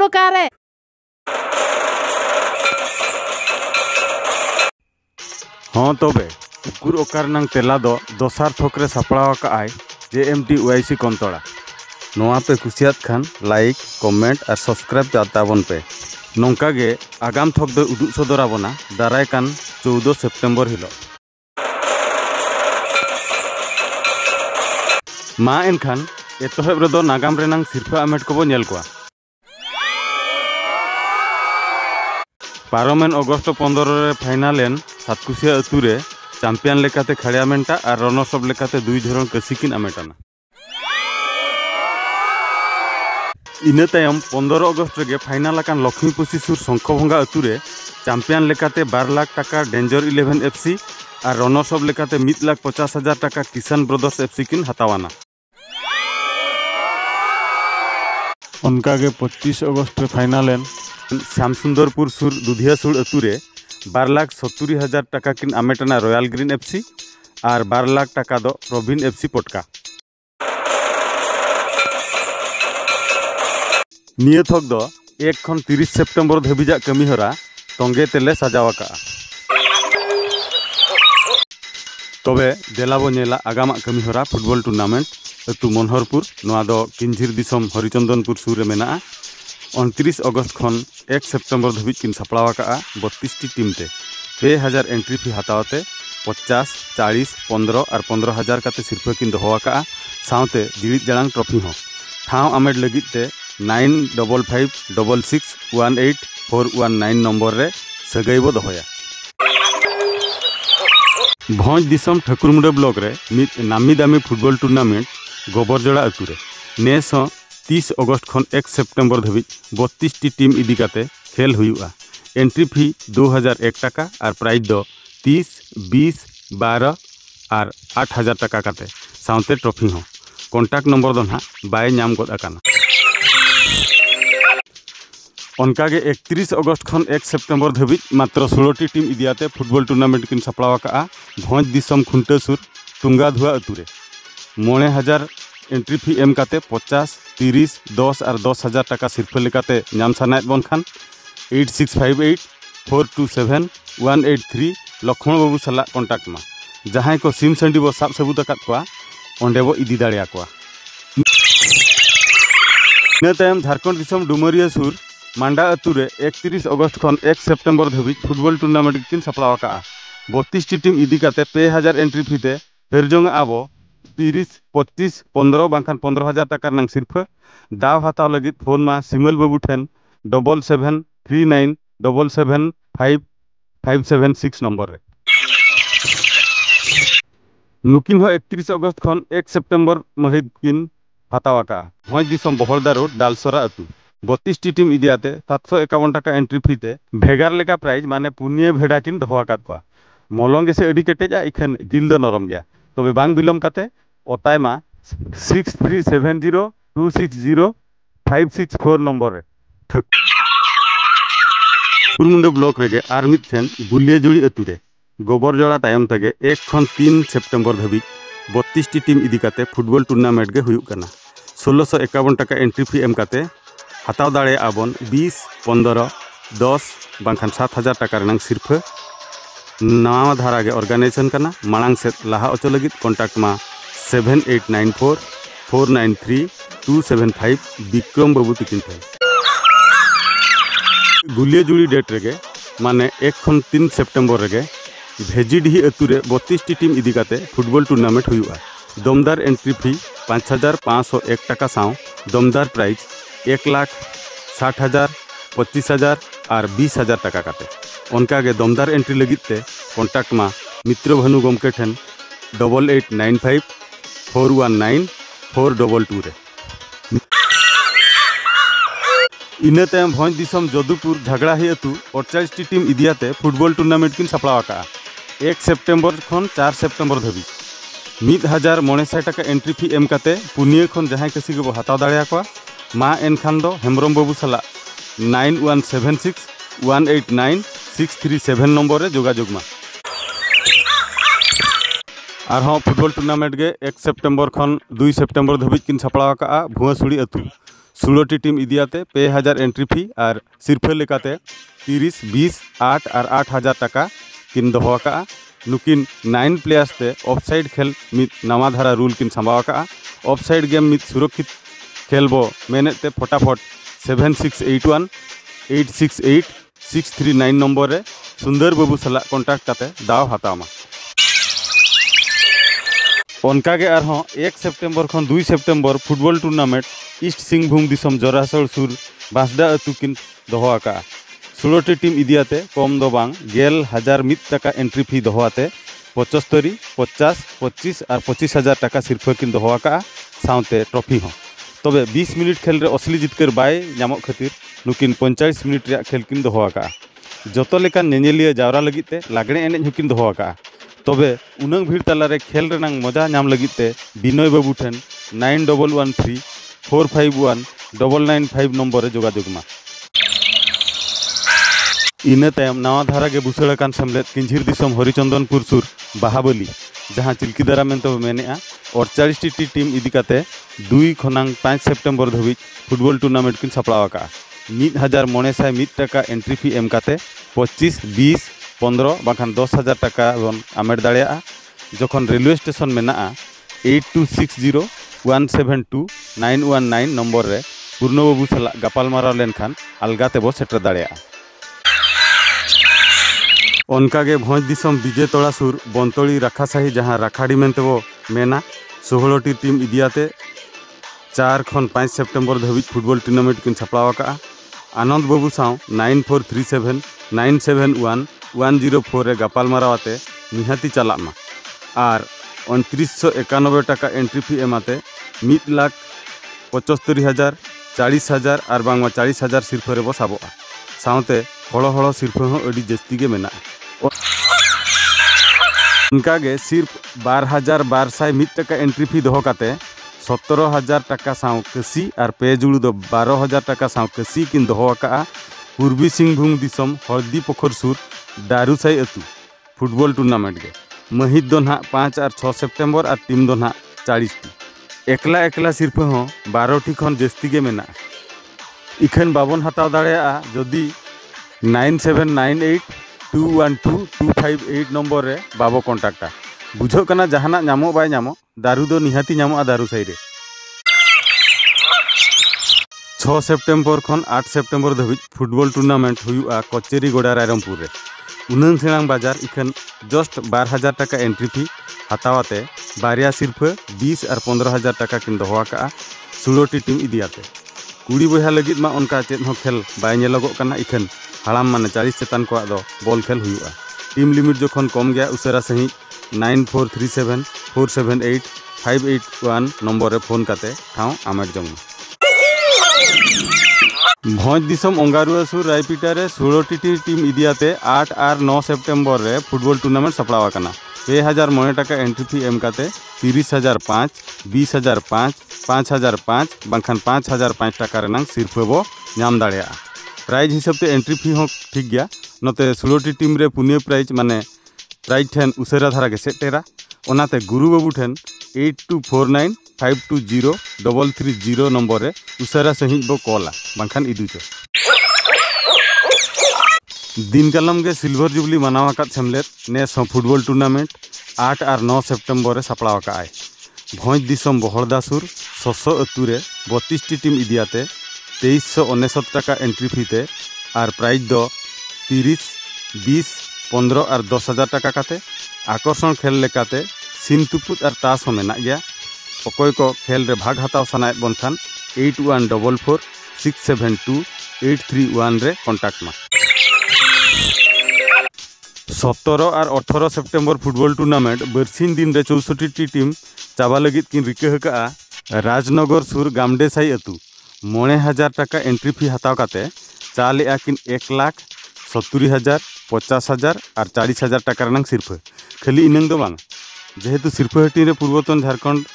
कारे हाँ तबे उकुर ओकारनांग तेला दो दोसार थोकरे सापड़ाव काआय JMT OIC कंतोड़ा नोआ पे कुसियात खान लाइक कमेंट और सब्सक्राइब ताबन पे नौका गे आगाम थोक दो उदुग सदराबना दाराय कान 14 सेप्टेम्बर हिलो मा एनखान एतोहब रेदो नागाम रेनांग सिरफा आमेट को नेल कोआ पारोमेन अगस्त 15 रे फाइनल एन सातकुसिया अतुरे चैंपियन लेकाते खड़ियामेंटा और रनर्स अप लेकाते दुई धरण कसिकिन आमेटाना इना तायम 15 अगस्त रे फाइनल आकान लक्ष्मीपुसीसुर शंखभंगा अतुरे चैंपियन लेकाते 12 लाख टाका डेंजर 11 FC और रनर्स अप लेकाते 1,50,000 टाका किसान ब्रदर्स FC किन हतावाना उनका के 25 अगस्त रे फाइनल एन श्यामसुंदरपुर सुर दुधियासुर अतुरे 12,70,000 टाका किन आमेटाना रॉयल ग्रीन FC और 12 लाख टाका दो प्रवीण FC पटका निये थक दो 1 खन 30 सेप्टेम्बर धाबिजा कमीहरा तंगे तेले सजावाका तबे देलाबो नेला आगामा कमीहरा फुटबल टूर्नामेंट अतु मनहरपुर नोआ दो किंझिर दिसम हरिचंदनपुर सुर रे मेना 29 अगस्त खन 1 सेप्टेम्बर धाबी किन सापड़ावाका 32 टी टीम ते 2000 एंट्री फी हतावते 50, 40, 15 और 15,000 काते सिरफा किन दोहवाका सावते जिलित जलांग ट्रॉफी हो ठाव आमेड लगिते 9556618419 नंबर रे सगैबो दोहया भोज दिसम ठाकुरमुंडा ब्लॉक रे नामी दामी फुटबल टूर्नामेंट गोबरजोड़ा अतुरे नेस 30 अगस्त खन 1 सेप्टेम्बर धाबी 32 टी टीम इदिकाते खेल हुआ एंट्री फी 2001 टाका और प्राइज दो 30, 20, 12 और 8,000 टाका काते साउते ट्रॉफी हो कॉन्टैक्ट नंबर दो ना बाय नाम गद आकाना उनकागे 31 अगस्त खन 1 सेप्टेम्बर धाबी मात्र 16 टी टीम इदियाते फुटबल टूर्नामेंट किन सापड़ावाका भोज दिसम खुंटेसुर तुंगाधुआ अतुरे 9,000 एंट्री फी एम काते 50, 30, 10 और 10,000 टाका सिरफा लेकाते नाम सानायत बन खान 8658427183 लक्ष्मण बाबू साला कॉन्टैक्ट मा जहां को सिम संडी बो साब सबूत अकात कोआ ओंडे बो इदी दाड़िया कोआ इना तायम झारखंड दिसम डुमरिया सुर मांडा अतुरे 31 अगस्त खन 1 सेप्टेम्बर धाबी फुटबल टूर्नामेंट किन सापड़ावाका 32 टी टीम इदिकाते 2000 एंट्री फी ते हेरजोंग आबो 30, 25, 15 बांखान 15,000 टाका नंग सिरफा दाव हताव लगित फोन मा सिमल बाबू ठेन 7739775576 नंबर रे नुकिन हो 31 अगस्त खन 1 सेप्टेम्बर महित किन हतावाका भोज दिसम बहरदा रोड डालसरा अतु 32 टी टीम इदियाते 751 टाका एंट्री फी ते भेगार लेका प्राइज माने पुनिये भेड़ा किन दोहवाकात कोआ मलंगे से अडी केटेजा इखन दिल दो नरम गया तबे बांग बिलम काते ओतायमा 6370260564 नंबर रे ठाकुरमुंडा ब्लॉक रेगे आर मिथेन गुलियाजुड़ी अतुरे गोबरजोड़ा तायम तगे 1 खन 3 सेप्टेम्बर धाबी 32 टी टीम इदिकाते फुटबल टूर्नामेंट गे हुयुक कना 1651 टाका एंट्री फी एम काते हताव दाड़े आबन 20, 15, 10 बांखान 7,000 टाका रेनांग सिरफा नवा धारा गे ऑर्गेनाइजेशन करना मांग से लहा अचो लगित कॉन्टैक्ट मा 7894493275 विक्रम बाबू तिकिन थे गुलियाजुड़ी डेट रेगे माने 1 खन 3 सेप्टेम्बर रेगे भेजीडीही अतुरे 32 टी टीम इदिकाते फुटबल टूर्नामेंट हुआ दमदार एंट्री फी 5,501 टाका साव दमदार प्राइज 1,60,000 25,000 और 20,000 टाका काते उनका गे दमदार एंट्री लगित ते कॉन्टैक्ट मा मित्र भानु गमके ठेन 8895419422 रे इना तायम भोज दिसम जदुपुर झगड़ाही अतु 48 टी टीम इदियाते फुटबल टूर्नामेंट किन सापड़ावाका 1 सेप्टेम्बर खन 4 सेप्टेम्बर धाबी 1,900 टाका एंट्री फी एम काते पुनिये खन जहां कसी के हताव दाड़िया कोआ मा एनखान दो हेम्ब्रम बाबू साला 9176189637 नंबर रे जोगाजोग मा और हाँ फुटबल टूर्नामेंट गे 1 सेप्टेम्बर खन 2 सेप्टेम्बर धाबी किन सापड़ावाका भुआसुड़ी अतु 16टी टीम इदियाते 2000 एंट्री फी और सिरफे लेकाते 30, 20, 8 और 8000 टाका किन दोहोका। नुकिन 9 प्लेयर्स ते ऑफसाइड खेल मित नवा धारा रूल किन संभावका। ऑफसाइड गेम मित सुरक्षित खेल बो मेनेते फटाफट 7681 868 639 नंबर रे सुंदर बाबू सला कॉन्टैक्ट काते दाव हातामा। उनकागे आरहों 1 सेप्टेम्बर खन 2 September football tournament East Singhbhum दिसम जरासड़ सुर बांसडा अतु किन दोहोका। 16टी टीम इदियाते कम दो बांग 10,000 मित टाका एंट्री फी दोहोआते 75, 50, 25 और 25,000 टाका सिरफा किन दोहोका साउते ट्रॉफी हों। तबे 20 मिनट खेल रे असली जितकर बाय नामक खातिर नुकिन 45 मिनट रे खेल किन दोहोका। जतो लेकान नेनेलिया जावरा लगिते लागणे एनेज हुकिन दोहोका। तबे उनंग भीड़ तलारे खेल रेनांग मजा नाम लगिते बिनय बाबू ठेन 9113 451 995 नंबर रे जोगाजोग मा। इना तायम नवा धारा के बुसड़ाकान सेमलेद किंझिर दिसम हरिचंदनपुर सुर बाहाबली जहां चिल्कीदारा मेनते मेनेआ 48टी टीम इदिकाते 2 खनांग 5 सेप्टेम्बर धाबिज फुटबॉल टूर्नामेंट किन सपड़ावका। 1900 मित टाका एंट्री फी एम काते 25, 20, 15 बाखान 10,000 टाका बन आमेट दाड़ेया। जखन रेलवे स्टेशन मेना 8260 172 919 नंबर रे पूर्ण बाबू सला गापाल माराव लेनखान अलगाते बो सेटर दाड़ेया। उनकागे भोज दिसम विजय तोड़ा सुर बंतोड़ी राखासाही जहां राखाड़ी मेनते वो मेना 16टी टीम इदियाते 4 खन 5 सेप्टेम्बर धाबिज फुटबॉल टूर्नामेंट किन सपड़ावका। आनंद बाबू साव 9437 971 104 रे गापाल मारावाते निहाती चलाक मा और 2991 टाका एंट्री फी एमाते 1,75,000 40,000 और बांगमा 40,000 सिरफे रे बो साबोआ। सावते हड़ो हड़ो सिरफे हों अड़ी जस्ती के मेना। उनकागे सिर्फ 12,200 मित टाका एंट्री फी दोहो काते 17,000 टाका साव कसी और पे जुड़ू दो 12,000 टाका साव कसी किन दोहोका। पूर्वी सिंहभूम दिसम हरदी पोखर सुर दारुसाई अतु फुटबॉल टूर्नामेंट के महित दो ना 5 और 6 सेप्टेम्बर और टीम दो ना 40टी। एकला एकला सिर्फ हों 12टी खन जस्ती के मेना। इखन बाबन हताव दाड़ेया जदि 9798 212 258 नंबर रे बाबो कॉन्टैक्टा। बुझो कना जहाना नामो बाय नामो दारू दो निहाती नामो दारुसाई रे। 6 सेप्टेम्बर खन 8 सेप्टेम्बर धाबिज फुटबॉल टूर्नामेंट हुआ कचेरी गोड़ा रायरमपुर रे। उनंग सेणांग बाजार इखन जस्ट 12,000 टाका एंट्री फी हतावाते बारिया सिरफे 20 और 15,000 टाका किन दोहोका। 16टी टीम इदियाते कुड़ी बहा लगित मा उनका चेत हो खेल बाय नेलोगो कना। इखन हाड़ाम माने 40 चेतान को दो बॉल खेल हुआ। टीम लिमिट जोखन कम गया उसरा सही 9437 478 581 नंबर रे फोन काते ठाव आमेट जंग। भोज दिसम अंगारुआ सुर रायपीटा रे 16टी टीम इदियाते 8 और 9 सेप्टेम्बर रे फुटबॉल टूर्नामेंट सपड़ावा कना। 2009 टाका एंट्री फी एम काते 30,005 20,005 5,005 बांखान 5,005 टाका रेनांग सिरफे बो नाम दाड़ेया। प्राइज हिसाब से एंट्री फी हो ठीक गया नते 16टी टीम रे पुनिया प्राइज माने प्राइज ठेन उसरा धारा के सेटेरा। ओनाते गुरु बाबू ठेन 8249 520 330 नंबर रे उसरा सही बो कॉला बांखान इदुचो। दिन कलम के सिल्वर जुबली मनावा सेमलेद नेस फुटबॉल टूर्नामेंट 8 और 9 सेप्टेम्बर रे सपड़ावा आए। भोज दिसम बहड़दासुर ससो अतु रे 32टी टीम इदियाते 2369 टाका एंट्री फी ते और प्राइज दो 30, 20, 15 और 10,000 टाका काते। आकर्षण खेल लेकाते सिम तुपुत और तास हो मेना गया। अकोय को खेल रे भाग हताव सनायत बनखान 8144 672 831 रे कॉन्टैक्ट मा। 17 और 18 सेप्टेम्बर फुटबॉल टूर्नामेंट बरसिन दिन रे 64टी टीम चाबा लगित किन रिका हका। राजनगर सुर गामडेसाई अतु 9,000 टाका एंट्री फी हताव काते चाले किन 1,70,000 50,000 और 40,000 टाका रनांग सिरफे। खाली इनंग दो बांग जेहेतु सिरफे हटी रे पूर्वतन झारखंड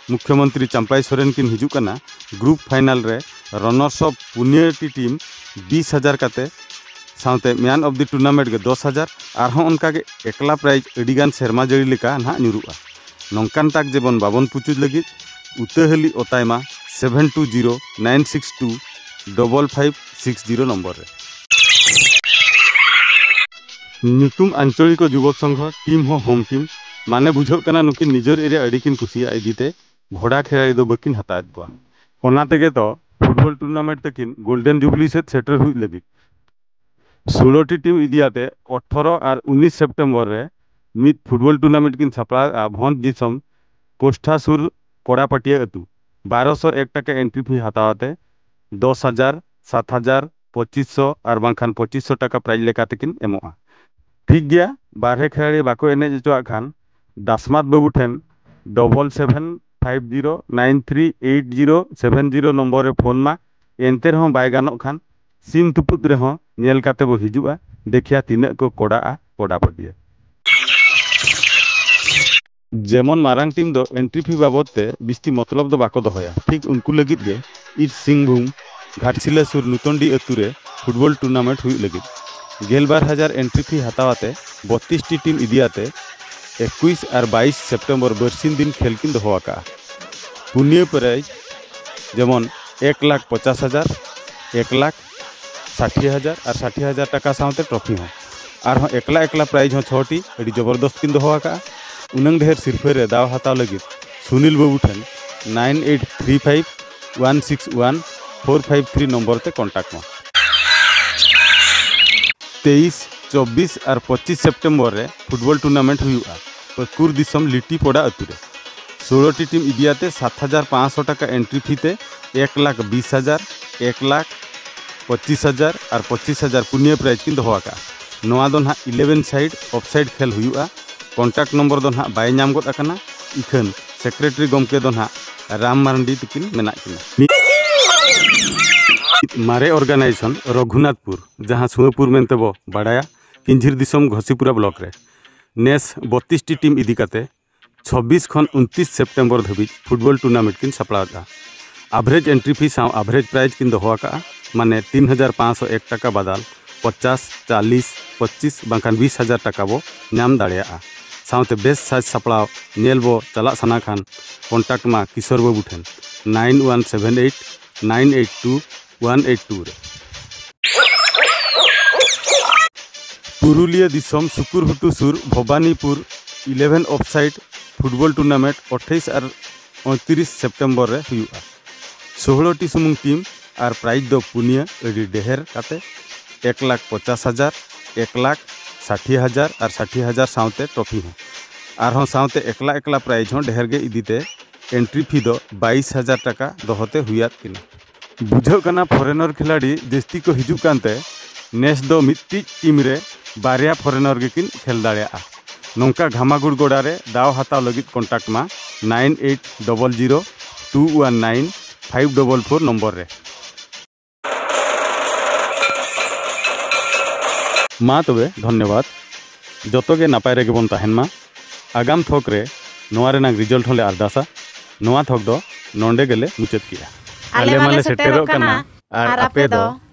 मुख्यमंत्री चंपाई सोरेन किन हिजुकना। ग्रुप फाइनल रे रनर्स अफ पुनियाटी टीम 20,000 काते साउते मैन ऑफ द टूर्नामेंट के 10,000 और उनका के एकला प्राइज अड़ीगान सेरमा जड़ी लेका ना नुरुआ। नौकान ताक जेबन बाबन पुचुज लगी उतहली ओतायमा 7209625560 नंबर रे नुतुम आंचलिक युवक संघ टीम हो होम टीम माने बुझो कना नुकिन निजर एरिया अडिकिन कुसिया इदीते घोड़ा खेलाड़ी दो बकिन हतात बा ओना तेगे तो फुटबॉल टूर्नामेंट तकिन गोल्डन जुबली से सेटर हुई लगी 16 टीम इदियाते 18 और 19 सेप्टेम्बर रे मित फुटबॉल टूर्नामेंट किन सपला भोंत जिसम कोष्ठासुर कोड़ापटिया अतु 1201 टका एंट्री फी हतावते 10,000 7,000 2500 और बांखान 2500 टका प्राइज लेका तकिन एमोआ ठीक गया बारहे खेलाड़ी बाको एने जचुआ खान दासमात बाबू ठेन 7750938070 नंबर रे फोन मा एनते रहो बाय गानोक खान सिम तुपुत रहो नेल काते बो हिजुआ देखिया तिना को कोड़ा पटिया जेमन मारांग टीम दो एंट्री फी बाबद ते बिस्ती मतलब दो बाको दोहया ठीक उनको लगित गे इस सिंहभूम घाटशिला सुर नुतंडी अतुरे फुटबॉल टूर्नामेंट हुई लगित 12,000 एंट्री फी हतावाते 32 टी टीम इदियाते 21 और 22 सेप्टेम्बर बरसिन दिन खेल किन दोहका पुण्य प्राइज जेमन 1,50,000 1,60,000 और 60,000 टका साथे ट्रॉफी हो और एकला प्राइज हो 6टी अड़ी जबरदस्त किन दोहका उनंग ढेर सिरफे रे दाव हताव लगी सुनील बाबू ठेन 9835161453 नंबर ते कॉन्टैक्ट में 23, 24 और 25 सेप्टेम्बर रे फुटबॉल टूर्नामेंट हुआ परकुर दिसम लिट्टीपोड़ा अतुरे 16 टीम इदियाते 7,500 टका एंट्री फी ते 1,20,000 1,25,000 और 25,000 पुण्य प्राइज किन दोहका नवा दो ना 11 साइड ऑफसाइड खेल हुआ कॉन्टैक्ट नंबर दो ना बाय नाम गद अकना इखन सेक्रेटरी गमके दो ना राम मारंडी तकिन मेना किना मारे ऑर्गेनाइजेशन रघुनाथपुर जहाँ सुएपुर मेनते बो बाड़ाया किंझिर दिसम घसीपुरा ब्लॉक रे नेस 32 टी टीम इदी काते 26 खन 29 सेप्टेम्बर धाबी फुटबॉल टूर्नामेंट किन सपड़ा एवरेज एंट्री फी साव एवरेज प्राइज किन दोहका माने 3,501 टका बदल 50 40 25 बांखान 20,000 टका बो नाम दाड़िया सावते बेस्ट साइज सपड़ा नेल बो चला सना खान कॉन्टैक्ट मा किशोर बाबू ठेन 9178 982 182 रे पुरुलिया दिसम सुकुरहुटू सुर भवानीपुर 11 ऑफसाइड फुटबॉल टूर्नामेंट 28 और 29 सेप्टेम्बर रे हुआ 16 टी सुमुंग टीम और प्राइज दो पुनिया अड़ी ढेर काते 1,50,000 1,60,000 और 60,000 सावते ट्रॉफी हो और सावते एकला प्राइज हो ढेर गे इदीते एंट्री फी दो 22,000 टका दोहते हुआ किना बुझो कना फॉरेनर खिलाड़ी जस्ती को हिजू कानते नेस दो मिट्टी टीम रे बारिया फॉरेनर गे किन खेल दाड़िया नौका घामागुड़ गोड़ा रे दाव हताव लगित कॉन्टैक्ट मा 9800219544 नंबर रे मा तबे धन्यवाद जतोगे नापाय रे गेबन ताहेन मा आगाम थोक रे नोआ रेना रिजल्ट होले अरदासा नोआ थोक दो नोंडे गेले मुचेत किया आले माले सेटेरो कना और आपे दो